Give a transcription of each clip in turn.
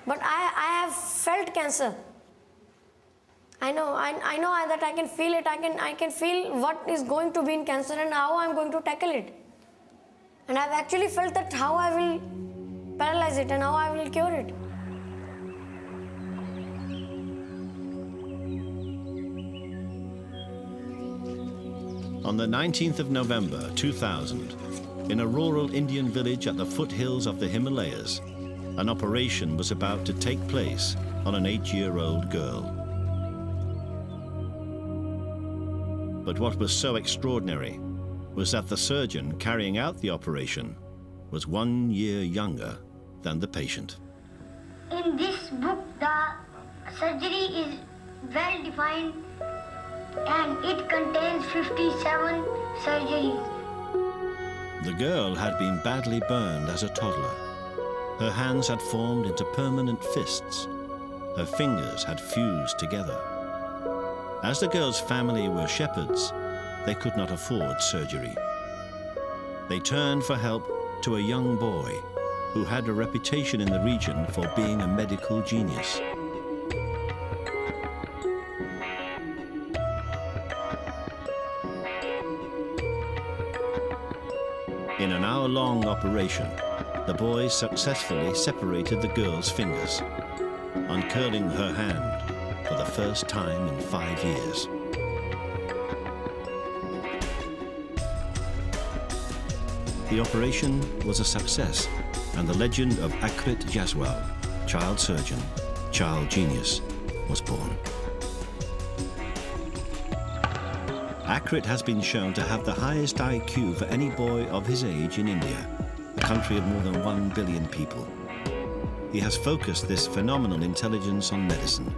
But I have felt cancer. I know that I can feel it. I can feel what is going to be in cancer and how I'm going to tackle it. And I've actually felt that how I will paralyze it and how I will cure it. On the 19th of November 2000, in a rural Indian village at the foothills of the Himalayas, an operation was about to take place on an 8-year-old girl. But what was so extraordinary was that the surgeon carrying out the operation was 1 year younger than the patient. In this book, the surgery is well defined and it contains 57 surgeries. The girl had been badly burned as a toddler. Her hands had formed into permanent fists. Her fingers had fused together. As the girl's family were shepherds, they could not afford surgery. They turned for help to a young boy who had a reputation in the region for being a medical genius. In an hour-long operation, the boys successfully separated the girl's fingers, uncurling her hand for the first time in 5 years. The operation was a success, and the legend of Akrit Jaswal, child surgeon, child genius, was born. Akrit has been shown to have the highest IQ for any boy of his age in India, a country of more than 1 billion people. He has focused this phenomenal intelligence on medicine,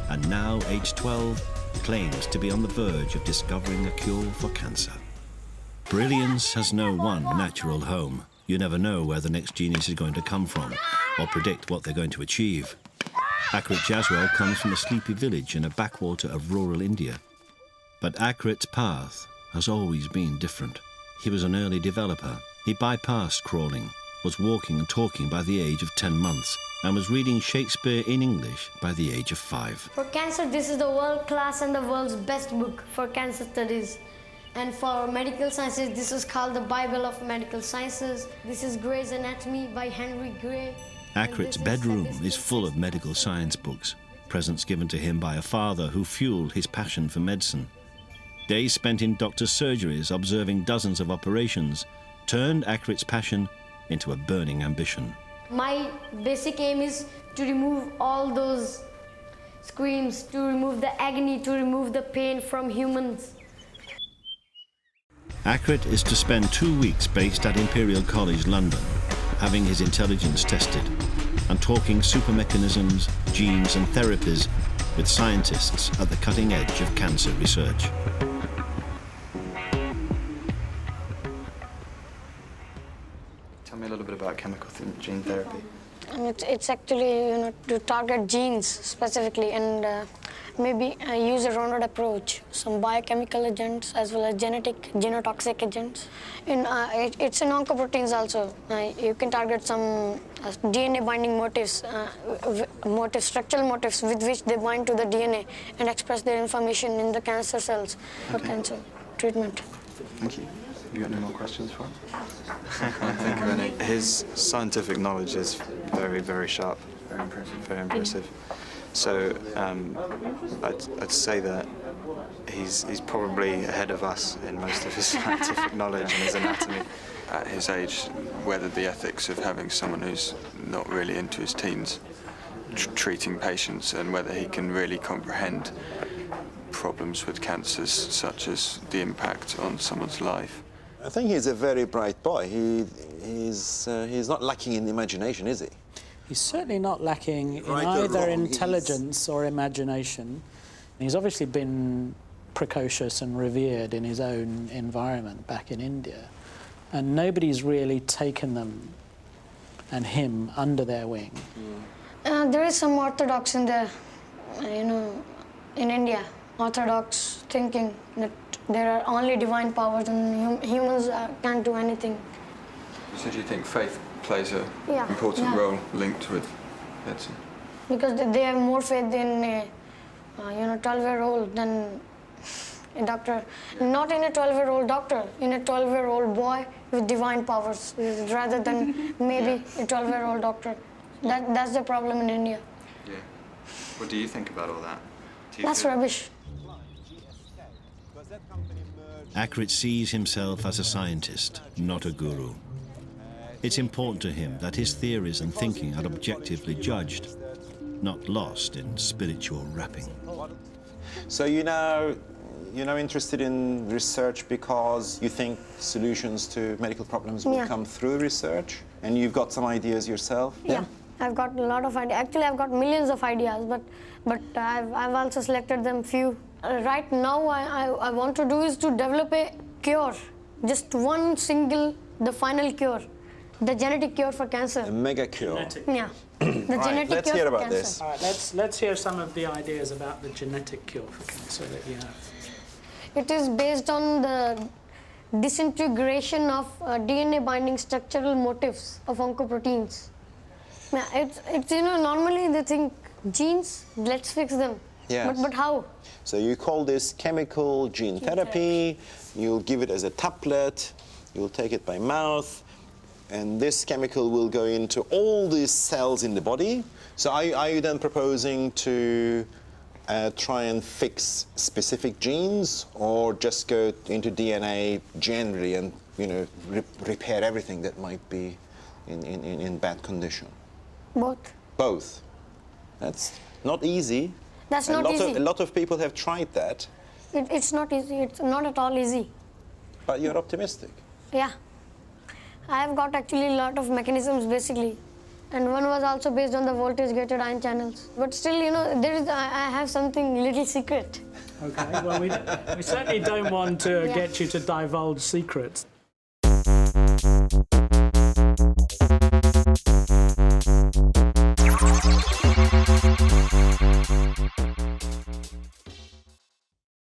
and now, age 12, claims to be on the verge of discovering a cure for cancer. Brilliance has no one natural home. You never know where the next genius is going to come from, or predict what they're going to achieve. Akrit Jaswal comes from a sleepy village in a backwater of rural India. But Akrit's path has always been different. He was an early developer. He bypassed crawling, was walking and talking by the age of 10 months, and was reading Shakespeare in English by the age of 5. For cancer, this is the world-class and the world's best book for cancer studies. And for medical sciences, this is called the Bible of Medical Sciences. This is Gray's Anatomy by Henry Gray. Akrit's bedroom is full of medical science books, presents given to him by a father who fueled his passion for medicine. Days spent in doctor's surgeries observing dozens of operations turned Akrit's passion into a burning ambition. My basic aim is to remove all those screams, to remove the agony, to remove the pain from humans. Akrit is to spend 2 weeks based at Imperial College London, having his intelligence tested and talking super mechanisms, genes and therapies with scientists at the cutting edge of cancer research. Tell me a little bit about chemical gene therapy. It's actually, to target genes specifically and maybe use a rounded approach, some biochemical agents as well as genotoxic agents. It's in oncoproteins also. You can target some DNA binding motifs, structural motifs with which they bind to the DNA and express their information in the cancer cells for cancer treatment. Thank you. You got any more questions for him? I can't think of any. His scientific knowledge is very, very sharp. Very impressive. Very impressive. So I'd say that he's probably ahead of us in most of his scientific knowledge and his anatomy. At his age, whether the ethics of having someone who's not really into his teens treating patients and whether he can really comprehend problems with cancers such as the impact on someone's life. I think he's a very bright boy. He's not lacking in imagination, is he? He's certainly not lacking in Right or either wrong, intelligence or imagination. He's obviously been precocious and revered in his own environment back in India. And nobody's really taken them and him under their wing. There is some orthodox in the, in India, orthodox thinking that there are only divine powers and humans can't do anything. So do you think faith plays an Yeah, important yeah. role linked with medicine? because they have more faith in a 12-year-old than a doctor. Not in a 12-year-old doctor, in a 12-year-old boy with divine powers, rather than maybe a 12-year-old doctor. That's the problem in India. Yeah. What do you think about all that? That's rubbish. Akrit sees himself as a scientist, not a guru. It's important to him that his theories and thinking are objectively judged, not lost in spiritual wrapping. So you're now interested in research because you think solutions to medical problems will come through research, and you've got some ideas yourself? Yeah, I've got a lot of ideas. Actually, I've got millions of ideas, but I've also selected them few. Right now, I want to do is to develop a cure, just one single, the final cure, the genetic cure for cancer. A mega cure. Yeah, the genetic let's cure hear for about cancer. this. All right, let's hear some of the ideas about the genetic cure for cancer that you have. It is based on the disintegration of DNA binding structural motifs of oncoproteins. Yeah, it's normally they think genes, let's fix them. Yes. But how? So you call this chemical gene therapy. You'll give it as a tablet. You'll take it by mouth. And this chemical will go into all these cells in the body. So are you then proposing to try and fix specific genes, or just go into DNA generally and repair everything that might be in bad condition? Both. Both. That's not easy. That's not easy. A lot of people have tried that. It's not easy. It's not at all easy. But you're optimistic. Yeah. I've got actually a lot of mechanisms basically. And one was also based on the voltage-gated ion channels. But still, I have something little secret. Okay, well, we certainly don't want to get you to divulge secrets.